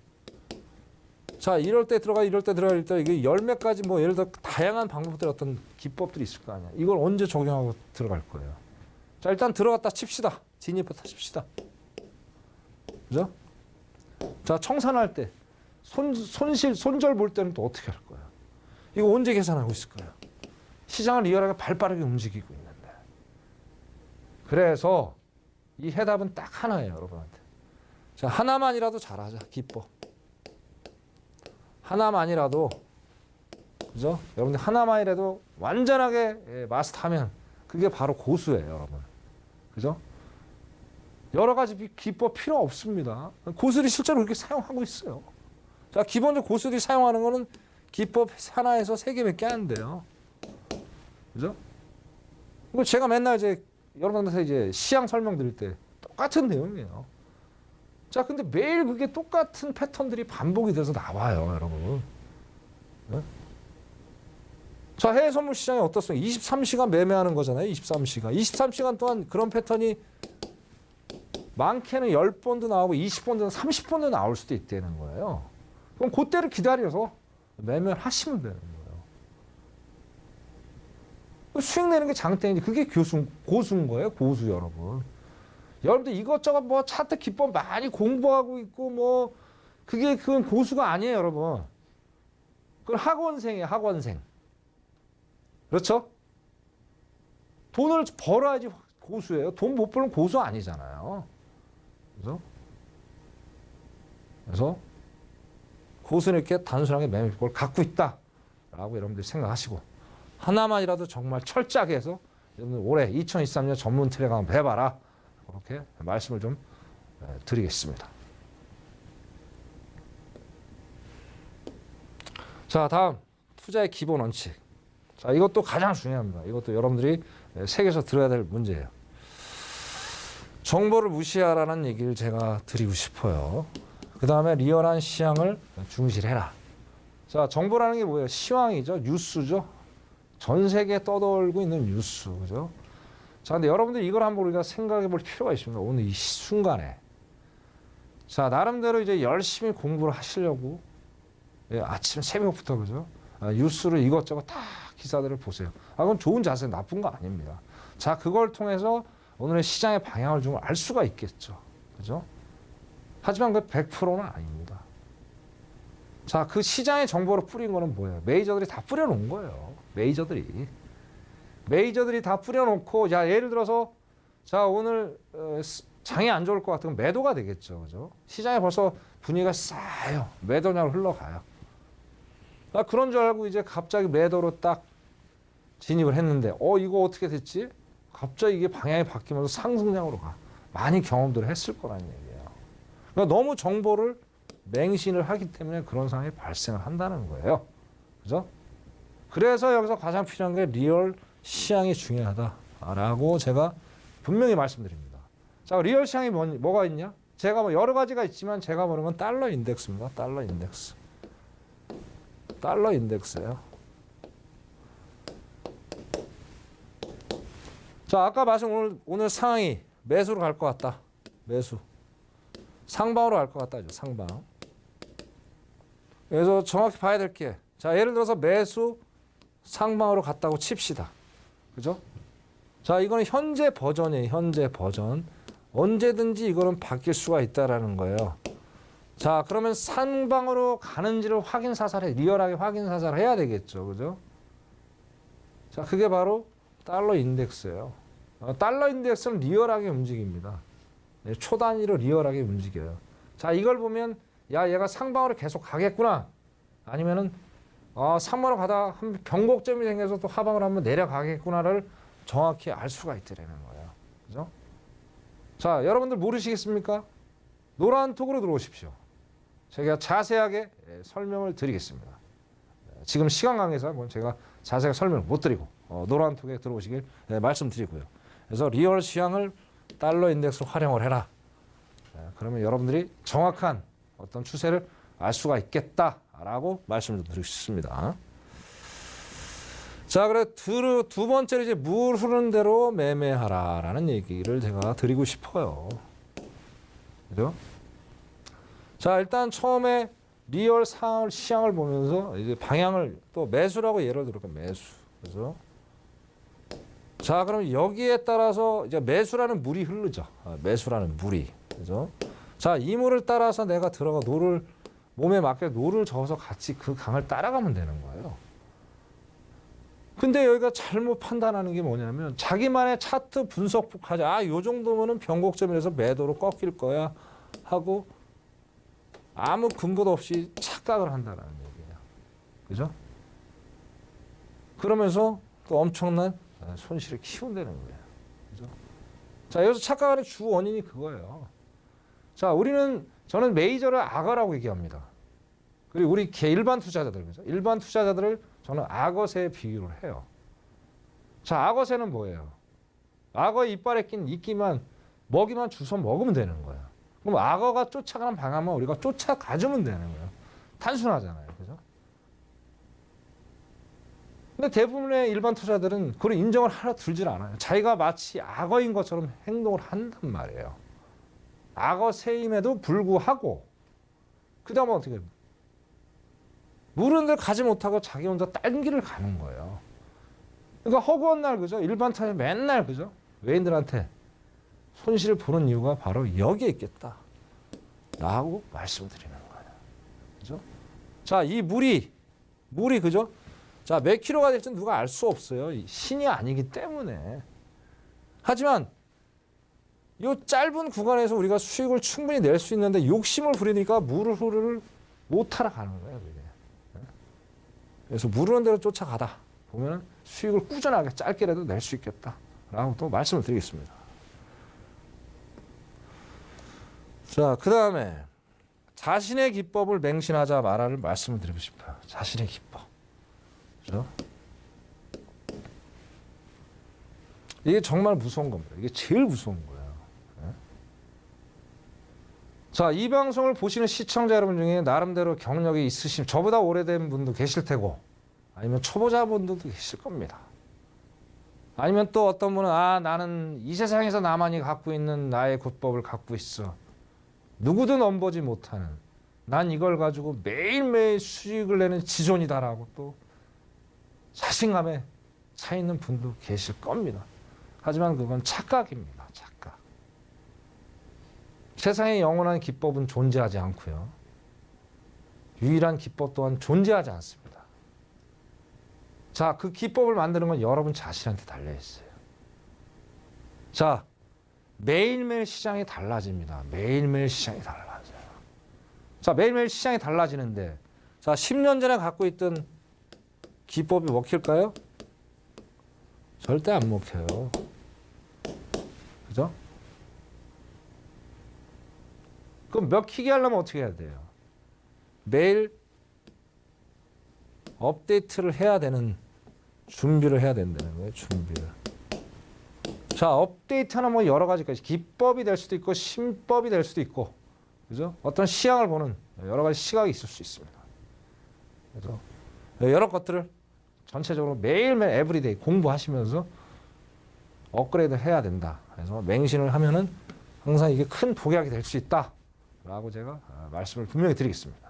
자, 이럴 때 들어가, 이럴 때 들어가, 이럴 때 이게 열몇 가지 뭐 예를 들어 다양한 방법들 어떤 기법들이 있을 거 아니야. 이걸 언제 적용하고 들어갈 거예요. 자, 일단 들어갔다 칩시다. 진입부터 칩시다. 그죠? 자, 청산할 때 손절 볼 때는 또 어떻게 할 거예요? 이거 언제 계산하고 있을 거예요? 시장을 리얼하게 발빠르게 움직이고 있는데. 그래서 이 해답은 딱 하나예요, 여러분한테. 자, 하나만이라도 잘하자, 기법. 하나만이라도, 그죠? 여러분들 하나만이라도 완전하게 마스터하면 그게 바로 고수예요, 여러분. 그죠? 여러 가지 기법 필요 없습니다. 고수들이 실제로 그렇게 사용하고 있어요. 자, 기본적으로 고수들이 사용하는 거는 기법 하나에서 3개밖에 안 돼요. 그죠? 그리고 제가 맨날 이제 여러분한테 이제 시향 설명드릴 때 똑같은 내용이에요. 자, 근데 매일 그게 똑같은 패턴들이 반복이 돼서 나와요, 여러분. 네? 자, 해외 선물 시장이 어떻습니까? 23시간 매매하는 거잖아요, 23시간. 23시간 동안 그런 패턴이 많게는 10번도 나오고 20번도 30번도 나올 수도 있다는 거예요. 그럼 그때를 기다려서 매매를 하시면 되는 거예요. 수익 내는 게 장땡이지. 그게 고수인 거예요, 고수 여러분. 여러분들 이것저것 뭐 차트 기법 많이 공부하고 있고 뭐 그건 고수가 아니에요, 여러분. 그건 학원생이에요, 학원생. 그렇죠? 돈을 벌어야지 고수예요. 돈 못 벌면 고수 아니잖아요. 그래서 고수는 이렇게 단순하게 매매 기법을 갖고 있다라고 여러분들이 생각하시고 하나만이라도 정말 철저하게 해서 여러분 올해 2023년 전문 트랙 한번 해봐라. 그렇게 말씀을 좀 드리겠습니다. 자, 다음 투자의 기본 원칙. 자, 이것도 가장 중요합니다. 이것도 여러분들이 새겨서 들어야 될 문제예요. 정보를 무시하라는 얘기를 제가 드리고 싶어요. 그 다음에 리얼한 시향을 중시해라. 자, 정보라는 게 뭐예요? 시황이죠, 뉴스죠. 전 세계에 떠돌고 있는 뉴스, 그죠? 자, 근데 여러분들 이걸 한번 우리가 생각해 볼 필요가 있습니다. 오늘 이 순간에. 자, 나름대로 이제 열심히 공부를 하시려고 아침 새벽부터 그죠? 뉴스를 이것저것 다 기사들을 보세요. 그건 좋은 자세, 나쁜 거 아닙니다. 자, 그걸 통해서 오늘의 시장의 방향을 좀 알 수가 있겠죠. 그죠? 하지만 그 100%는 아닙니다. 자, 그 시장의 정보를 뿌린 거는 뭐예요? 메이저들이 다 뿌려놓은 거예요. 메이저들이 다 뿌려놓고, 야, 예를 들어서, 자, 오늘 장이 안 좋을 것 같으면 매도가 되겠죠. 그죠? 시장에 벌써 분위기가 싸요. 매도냐로 흘러가요. 그런 줄 알고 이제 갑자기 매도로 딱 진입을 했는데, 이거 어떻게 됐지? 갑자기 이게 방향이 바뀌면서 상승장으로 가. 많이 경험들을 했을 거라는 얘기예요. 그러니까 너무 정보를 맹신을 하기 때문에 그런 상황이 발생을 한다는 거예요. 그죠? 그래서 여기서 가장 필요한 게 리얼 시향이 중요하다라고 제가 분명히 말씀드립니다. 자, 리얼 시향이 뭐가 있냐? 제가 뭐 여러 가지가 있지만 제가 보는 건 달러 인덱스입니다. 달러 인덱스. 달러 인덱스예요. 자, 아까 말씀 오늘 상황이 매수로 갈 것 같다. 매수. 상방으로 갈 것 같다죠. 상방. 그래서 정확히 봐야 될 게, 자, 예를 들어서 매수 상방으로 갔다고 칩시다. 그죠? 자, 이거는 현재 버전이에요. 현재 버전. 언제든지 이거는 바뀔 수가 있다라는 거예요. 자, 그러면 상방으로 가는지를 확인 사살해, 리얼하게 확인 사살해야 되겠죠. 그죠? 자, 그게 바로 달러 인덱스예요. 달러 인덱스는 리얼하게 움직입니다. 초 단위로 리얼하게 움직여요. 자, 이걸 보면 야, 얘가 상방으로 계속 가겠구나. 아니면은 상방으로 가다가 한 변곡점이 생겨서 또 하방으로 한번 내려가겠구나를 정확히 알 수가 있다는 거예요. 그죠? 자, 여러분들 모르시겠습니까? 노란 톡으로 들어오십시오. 제가 자세하게 설명을 드리겠습니다. 지금 시간 관계상 제가 자세하게 설명을 못 드리고 노란 톡에 들어오시길 말씀드리고요. 그래서 리얼 시향을 달러 인덱스로 활용을 해라. 그러면 여러분들이 정확한 어떤 추세를 알 수가 있겠다라고 말씀을 드리고 싶습니다. 자, 그래 두 번째로 이제 물 흐르는 대로 매매하라라는 얘기를 제가 드리고 싶어요. 그죠? 자, 일단 처음에 리얼 시향을 보면서 이제 방향을 또 매수라고 예를 들어 매수. 그죠? 자, 그럼 여기에 따라서 이제 매수라는 물이 흐르죠. 매수라는 물이. 그죠? 자, 이 물을 따라서 내가 들어가 노를 몸에 맞게 노를 저어서 같이 그 강을 따라가면 되는 거예요. 근데 여기가 잘못 판단하는 게 뭐냐면 자기만의 차트 분석하자. 요 정도면은 변곡점에서 매도로 꺾일 거야 하고 아무 근거도 없이 착각을 한다는 얘기예요. 그죠? 그러면서 또 엄청난 손실을 키운다는 거예요. 그죠? 자, 여기서 착각하는 주 원인이 그거예요. 자, 저는 메이저를 악어라고 얘기합니다. 그리고 우리 일반 투자자들, 그죠? 일반 투자자들을 저는 악어새에 비유를 해요. 자, 악어새는 뭐예요? 악어의 이빨에 낀 이끼만 먹이만 주워 먹으면 되는 거예요. 그럼 악어가 쫓아가는 방향만 우리가 쫓아가주면 되는 거예요. 단순하잖아요. 그죠? 근데 대부분의 일반 투자들은 그걸 인정을 하나 들질 않아요. 자기가 마치 악어인 것처럼 행동을 한단 말이에요. 악어새임에도 불구하고 그 다음에 어떻게 해요? 물은 데 가지 못하고 자기 혼자 딴 길을 가는 거예요. 그러니까 허구한 날, 그죠? 일반 투자자 맨날, 그죠? 외인들한테 손실을 보는 이유가 바로 여기에 있겠다. 라고 말씀드리는 거예요. 그죠? 자, 이 물이, 그죠? 자, 몇 킬로가 될지는 누가 알 수 없어요. 신이 아니기 때문에. 하지만, 이 짧은 구간에서 우리가 수익을 충분히 낼 수 있는데 욕심을 부리니까 물을 못 타러가는 거예요. 그게. 그래서 물은 대로 쫓아가다 보면 수익을 꾸준하게 짧게라도 낼 수 있겠다라고 또 말씀을 드리겠습니다. 자, 그 다음에 자신의 기법을 맹신하자 말아를 말씀을 드리고 싶어요. 자신의 기법. 그죠? 이게 정말 무서운 겁니다. 이게 제일 무서운 거예요. 자, 이 방송을 보시는 시청자 여러분 중에 나름대로 경력이 있으신, 저보다 오래된 분도 계실 테고, 아니면 초보자분들도 계실 겁니다. 아니면 또 어떤 분은 나는 이 세상에서 나만이 갖고 있는 나의 기법을 갖고 있어. 누구도 넘보지 못하는 난 이걸 가지고 매일매일 수익을 내는 지존이다라고 또 자신감에 차 있는 분도 계실 겁니다. 하지만 그건 착각입니다. 착각. 세상에 영원한 기법은 존재하지 않고요. 유일한 기법 또한 존재하지 않습니다. 자, 그 기법을 만드는 건 여러분 자신한테 달려 있어요. 자, 매일매일 시장이 달라집니다. 매일매일 시장이 달라져요. 자, 매일매일 시장이 달라지는데, 자, 10년 전에 갖고 있던 기법이 먹힐까요? 절대 안 먹혀요. 그죠? 그럼 먹히게 하려면 어떻게 해야 돼요? 매일 업데이트를 해야 되는 준비를 해야 된다는 거예요. 준비를. 자, 업데이트는 뭐 여러 가지까지 기법이 될 수도 있고 신법이 될 수도 있고, 그죠? 어떤 시향을 보는 여러 가지 시각이 있을 수 있습니다. 그죠? 여러 것들을 전체적으로 매일매일 에브리데이 공부하시면서 업그레이드 해야 된다. 그래서 맹신을 하면은 항상 이게 큰 독약이 될 수 있다라고 제가 말씀을 분명히 드리겠습니다.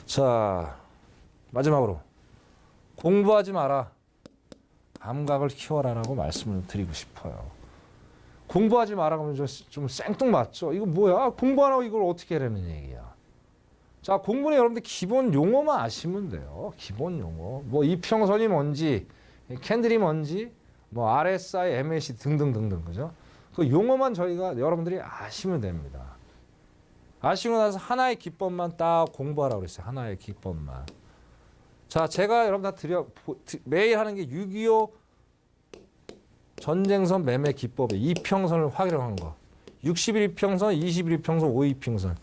자, 마지막으로 공부하지 마라. 감각을 키워라라고 말씀을 드리고 싶어요. 공부하지 마라 그러면 좀 생뚱맞죠? 이거 뭐야? 공부 안 하고 이걸 어떻게 하라는 얘기야? 자, 공부는 여러분들 기본 용어만 아시면 돼요. 기본 용어. 뭐 이평선이 뭔지, 캔들이 뭔지, 뭐 RSI, MACD 등등등등, 그죠? 그 용어만 저희가 여러분들이 아시면 됩니다. 아시고 나서 하나의 기법만 딱 공부하라고 그랬어요. 하나의 기법만. 자, 제가 여러분 다 매일 하는 게 6.25 전쟁선 매매 기법의 이평선을 활용한 거. 60일 이평선, 20일 이평선, 5일 이평선.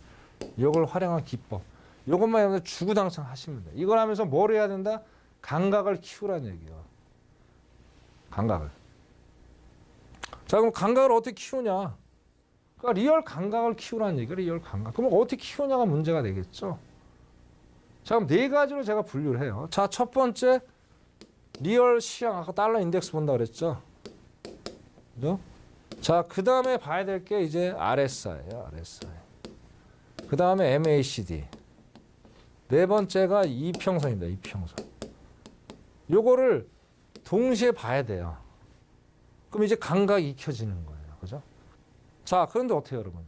이걸 활용한 기법. 이것만 여러분들 주구장창 하시면 돼요. 이걸 하면서 뭘 해야 된다? 감각을 키우라는 얘기예요. 감각을. 자, 그럼 감각을 어떻게 키우냐? 그러니까 리얼 감각을 키우라는 얘기예요. 리얼 감각. 그럼 어떻게 키우냐가 문제가 되겠죠. 자, 그럼 네 가지로 제가 분류를 해요. 자, 첫 번째 리얼 시향. 아까 달러 인덱스 본다 그랬죠. 그죠? 자, 그 다음에 봐야 될 게 이제 RSI예요. RSI. 그 다음에 MACD. 네 번째가 이평선입니다. 이평선. 요거를 동시에 봐야 돼요. 그럼 이제 감각이 익혀지는 거예요. 그죠? 자, 그런데 어때요, 여러분?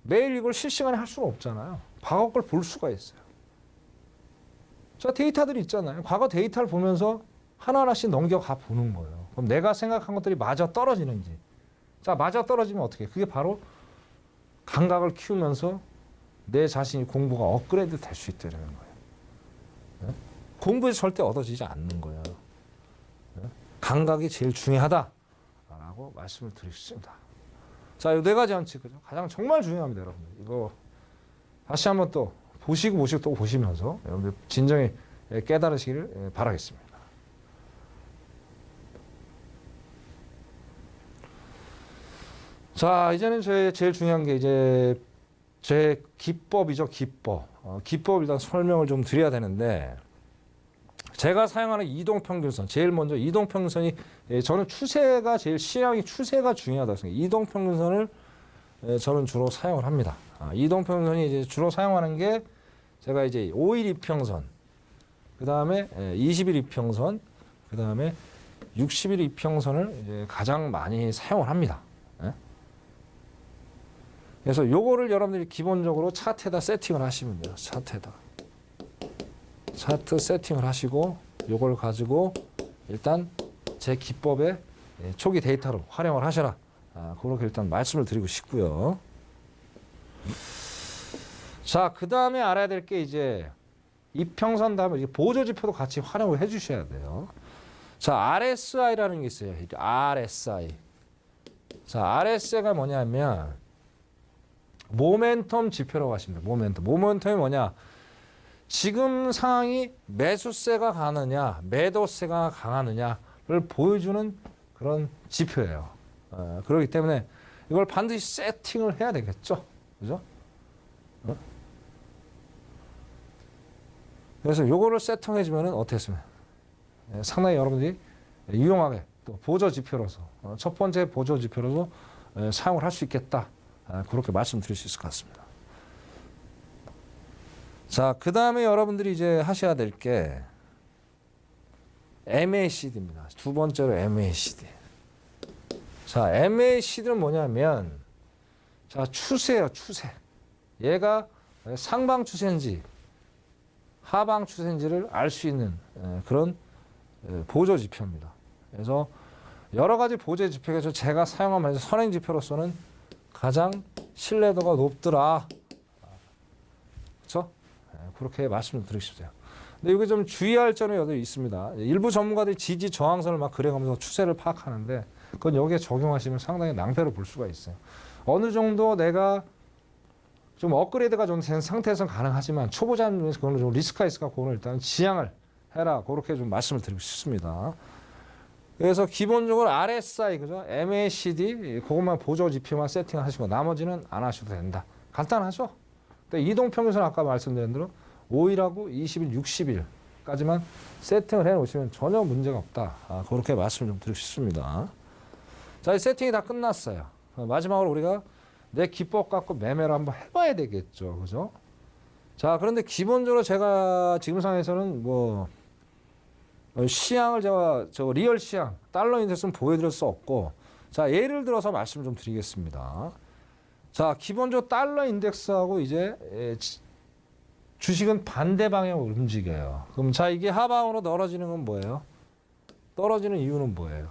매일 이걸 실시간에 할 수는 없잖아요. 과거 걸 볼 수가 있어요. 자, 데이터들이 있잖아요. 과거 데이터를 보면서 하나하나씩 넘겨가 보는 거예요. 그럼 내가 생각한 것들이 맞아 떨어지는지. 자, 맞아 떨어지면 어떻게 해요? 그게 바로 감각을 키우면서 내 자신이 공부가 업그레이드 될 수 있다는 거예요. 네? 공부에서 절대 얻어지지 않는 거예요. 네? 감각이 제일 중요하다라고 말씀을 드리겠습니다. 자, 이 네 가지 원칙, 그죠? 가장 정말 중요합니다, 여러분들. 이거 다시 한번 또 보시고 또 보시면서 여러분들 진정히 깨달으시기를 바라겠습니다. 자, 이제는 제일 중요한 게 이제 제 기법이죠, 기법. 기법 일단 설명을 좀 드려야 되는데, 제가 사용하는 이동평균선, 제일 먼저 이동평균선이, 저는 추세가 제일 시향이 추세가 중요하다고 생각해요. 이동평균선을 저는 주로 사용을 합니다. 이동평균선이 이제 주로 사용하는 게 제가 이제 5일 이평선, 그 다음에 20일 이평선, 그 다음에 60일 이평선을 이제 가장 많이 사용을 합니다. 그래서 요거를 여러분들이 기본적으로 차트에다 세팅을 하시면 돼요. 차트에다. 차트 세팅을 하시고 요걸 가지고 일단 제 기법의 초기 데이터로 활용을 하셔라. 그렇게 일단 말씀을 드리고 싶고요. 자, 그 다음에 알아야 될 게 이제 이평선 다음에 보조지표도 같이 활용을 해 주셔야 돼요. 자, RSI라는 게 있어요. RSI. 자, RSI가 뭐냐면 모멘텀 지표라고 하십니다. 모멘텀이 뭐냐? 지금 상황이 매수세가 강하느냐, 매도세가 강하느냐를 보여주는 그런 지표예요. 그렇기 때문에 이걸 반드시 세팅을 해야 되겠죠. 그죠? 그래서 요거를 세팅해 주면은 어떻겠습니까? 상당히 여러분들이 유용하게 또 보조 지표로서 첫 번째 보조 지표로서 사용을 할 수 있겠다. 그렇게 말씀드릴 수 있을 것 같습니다. 자, 그 다음에 여러분들이 이제 하셔야 될 게 MACD입니다. 두 번째로 MACD. 자, MACD는 뭐냐면, 자, 추세예요, 추세. 얘가 상방 추세인지 하방 추세인지를 알 수 있는 그런 보조 지표입니다. 그래서 여러 가지 보조 지표 중에서 제가 사용하면서 선행 지표로서는 가장 신뢰도가 높더라. 그렇죠? 그렇게 말씀드리고 싶어요. 근데 이게 좀 주의할 점이 여기 있습니다. 일부 전문가들이 지지 저항선을 막 그려가면서 추세를 파악하는데 그건 여기에 적용하시면 상당히 낭패로 볼 수가 있어요. 어느 정도 내가 좀 업그레이드가 좀 된 상태에서는 가능하지만 초보자님에서 그거는 좀 리스크가 있으니까 그거는 일단 지양을 해라. 그렇게 좀 말씀을 드리고 싶습니다. 그래서 기본적으로 RSI, 그죠? MACD, 그것만 보조 지표만 세팅하시고 나머지는 안 하셔도 된다. 간단하죠? 근데 이동평균선 아까 말씀드린 대로 5일하고 20일, 60일까지만 세팅을 해 놓으시면 전혀 문제가 없다. 그렇게 말씀을 좀 드리고 싶습니다. 자, 이 세팅이 다 끝났어요. 마지막으로 우리가 내 기법 갖고 매매를 한번 해봐야 되겠죠. 그죠? 자, 그런데 기본적으로 제가 지금 상황에서는 뭐, 시향을 제가 리얼 시향, 달러 인덱스는 보여드릴 수 없고, 자, 예를 들어서 말씀 좀 드리겠습니다. 자, 기본적으로 달러 인덱스하고 이제 주식은 반대 방향으로 움직여요. 그럼 자, 이게 하방으로 떨어지는 건 뭐예요? 떨어지는 이유는 뭐예요?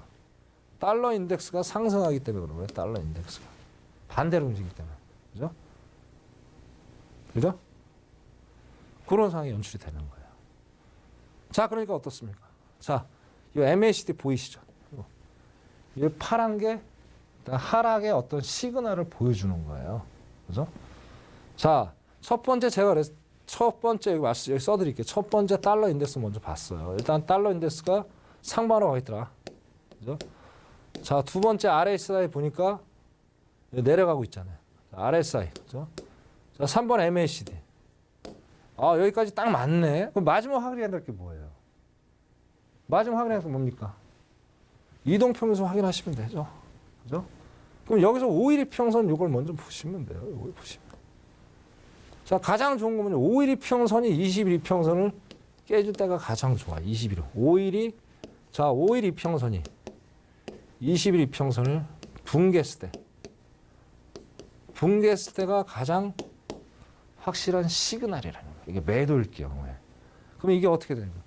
달러 인덱스가 상승하기 때문에 그런 거예요. 달러 인덱스가. 반대로 움직이기 때문에. 그죠? 그죠? 그런 상황이 연출이 되는 거예요. 자, 그러니까 어떻습니까? 자, 이 MACD 보이시죠? 이 파란 게 하락의 어떤 시그널을 보여주는 거예요. 그죠? 자, 첫 번째 여기 써드릴게요. 첫 번째 달러 인덱스 먼저 봤어요. 일단 달러 인덱스가 상방으로 가 있더라. 그죠? 자, 두 번째 RSI 보니까 내려가고 있잖아요. RSI. 그죠? 자, 3번 MACD. 여기까지 딱 맞네. 그럼 마지막 확인해야 될 게 뭐예요? 마지막 확인해야 될 게 뭡니까? 이동평균선 확인하시면 되죠. 그죠? 그럼 여기서 5일 이평선 이걸 먼저 보시면 돼요. 이걸 보시면. 자, 가장 좋은 거는 5일 이평선이 20일 이평선을 깨줄 때가 가장 좋아. 21호. 5일 이평선이 20일 이평선을 붕괴했을 때가 가장 확실한 시그널이라는 거예요. 이게 매도일 경우에. 그럼 이게 어떻게 되는 거예요?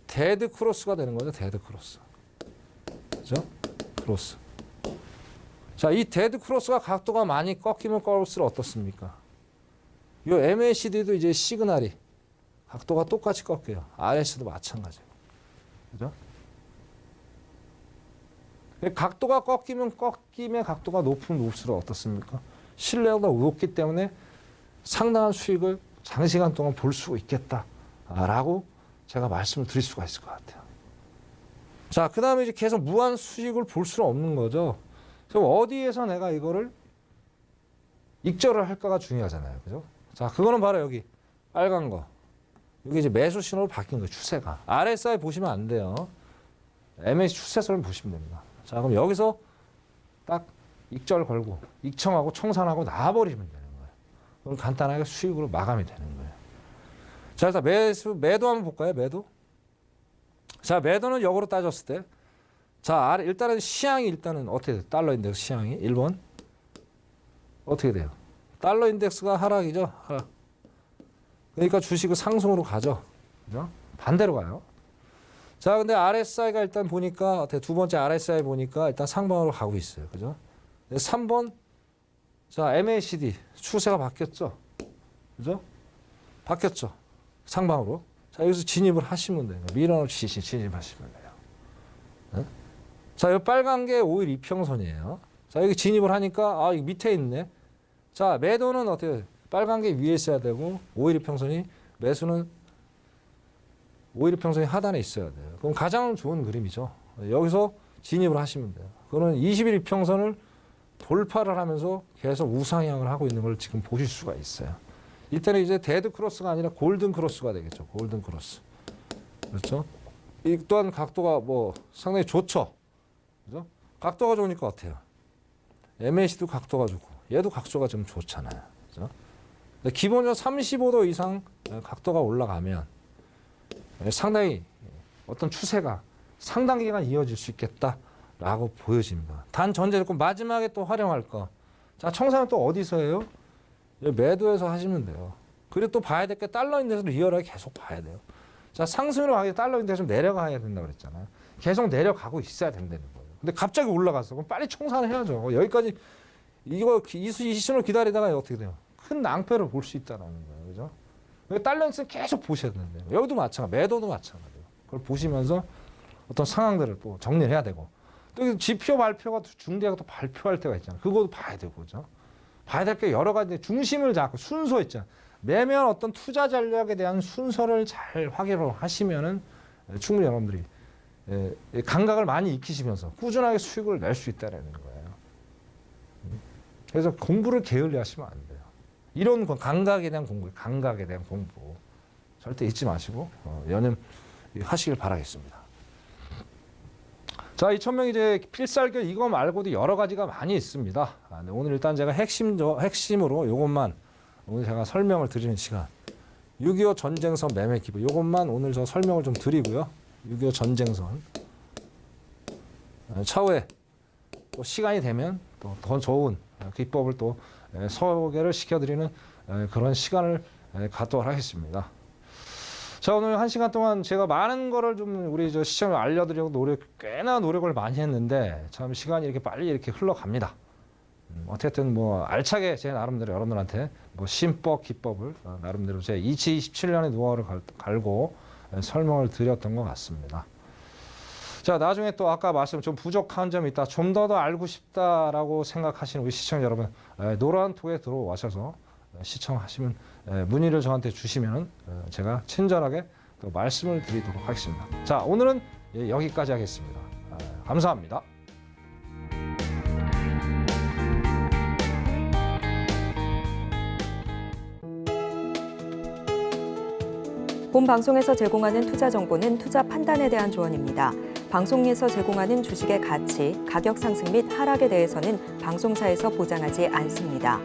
데드 크로스가 되는 거죠. 데드 크로스. 그죠? 크로스. 자, 이 데드 크로스가 각도가 많이 꺾이면 꺾을수록 어떻습니까? 이 MACD도 이제 시그널이 각도가 똑같이 꺾여요. RS도 마찬가지예요. 그죠? 각도가 꺾이면 각도가 높으면 높을수록 어떻습니까? 신뢰도가 높기 때문에 상당한 수익을 장시간 동안 볼 수 있겠다라고 제가 말씀을 드릴 수가 있을 것 같아요. 자, 그 다음에 이제 계속 무한 수익을 볼 수는 없는 거죠. 그럼 어디에서 내가 이거를 익절을 할까가 중요하잖아요. 그죠? 자, 그거는 바로 여기 빨간 거. 여기 이제 매수 신호로 바뀐 거예요. 추세가. RSI 보시면 안 돼요. MACD 추세선을 보시면 됩니다. 자, 그럼 여기서 딱 익절 걸고 익청하고 청산하고 나와버리면 되는 거예요. 그럼 간단하게 수익으로 마감이 되는 거예요. 자, 일단 매도 한번 볼까요? 매도. 자, 매도는 역으로 따졌을 때, 자, 일단은 시향이 일단은 어떻게 돼요? 달러 인덱스 시향이 1번 어떻게 돼요? 달러 인덱스가 하락이죠. 하락. 그러니까 주식은 상승으로 가죠. 그죠? 반대로 가요. 자, 근데 RSI가 일단 보니까 두 번째 RSI 보니까 일단 상방으로 가고 있어요. 그죠? 3번 자, MACD 추세가 바뀌었죠. 그죠? 바뀌었죠. 상방으로. 자, 여기서 진입을 하시면 돼요. 밀어넣지 진입하시면 돼요. 네? 자, 이 빨간 게 5일 이평선이에요. 자, 여기 진입을 하니까 여기 밑에 있네. 자, 매도는 어떻게 돼요? 빨간 게 위에 있어야 되고 5일 이평선이 매수는 5일 이평선이 하단에 있어야 돼요. 그럼 가장 좋은 그림이죠. 여기서 진입을 하시면 돼요. 그거는 20일 이평선을 돌파를 하면서 계속 우상향을 하고 있는 걸 지금 보실 수가 있어요. 이때는 이제 데드 크로스가 아니라 골든 크로스가 되겠죠. 골든 크로스. 그렇죠? 이 또한 각도가 뭐 상당히 좋죠. 그죠? 각도가 좋으니까 어때요? MAC도 각도가 좋고 얘도 각도가 좀 좋잖아요. 그죠? 기본적으로 35도 이상 각도가 올라가면 상당히 어떤 추세가 상당 기간 이어질 수 있겠다라고 보여집니다. 단 전제 조건 마지막에 또 활용할 거. 자, 청산은 또 어디서 해요? 매도해서 하시면 돼요. 그리고 또 봐야 될 게 달러 인덱스 리얼하게 계속 봐야 돼요. 자, 상승으로 가기 달러 인덱스 내려가야 된다고 그랬잖아요. 계속 내려가고 있어야 된다는 거예요. 근데 갑자기 올라갔어. 그럼 빨리 청산을 해야죠. 여기까지 이 시선을 기다리다가 어떻게 돼요? 큰 낭패를 볼 수 있다는 거예요. 그죠? 달러 인덱스는 계속 보셔야 되는데 여기도 마찬가지, 매도도 마찬가지예요. 그걸 보시면서 어떤 상황들을 또 정리를 해야 되고 또 지표 발표가 중대하게 또 발표할 때가 있잖아요. 그것도 봐야 되고 그죠? 봐야 될 게 여러 가지 중심을 잡고 순서 있잖아요. 매면 어떤 투자 전략에 대한 순서를 잘 확인을 하시면은 충분히 여러분들이 감각을 많이 익히시면서 꾸준하게 수익을 낼 수 있다는 거예요. 그래서 공부를 게을리하시면 안 돼요. 이런 감각에 대한 공부, 감각에 대한 공부 절대 잊지 마시고 연연하시길 바라겠습니다. 자, 2,000명 이제 필살기 이거 말고도 여러 가지가 많이 있습니다. 오늘 일단 제가 핵심으로 이것만 오늘 제가 설명을 드리는 시간. 6.25 전쟁선 매매 기법 이것만 오늘 저 설명을 좀 드리고요. 6.25 전쟁선 차후에 또 시간이 되면 또 더 좋은 기법을 또 소개를 시켜드리는 그런 시간을 갖도록 하겠습니다. 자, 오늘 1시간 동안 제가 많은 거를 좀 우리 저 시청에 알려드리려고 꽤나 노력을 많이 했는데 참 시간이 이렇게 빨리 이렇게 흘러갑니다. 어쨌든 뭐 알차게 제 나름대로 여러분들한테 뭐 신법 기법을 나름대로 제 2027년의 노하우를 갈고 설명을 드렸던 것 같습니다. 자, 나중에 또 아까 말씀 좀 부족한 점이 있다, 좀 더 알고 싶다라고 생각하시는 우리 시청자 여러분, 노란톡에 들어와셔서 시청하시면 문의를 저한테 주시면 제가 친절하게 또 말씀을 드리도록 하겠습니다. 자, 오늘은 여기까지 하겠습니다. 감사합니다. 본 방송에서 제공하는 투자 정보는 투자 판단에 대한 조언입니다. 방송에서 제공하는 주식의 가치, 가격 상승 및 하락에 대해서는 방송사에서 보장하지 않습니다.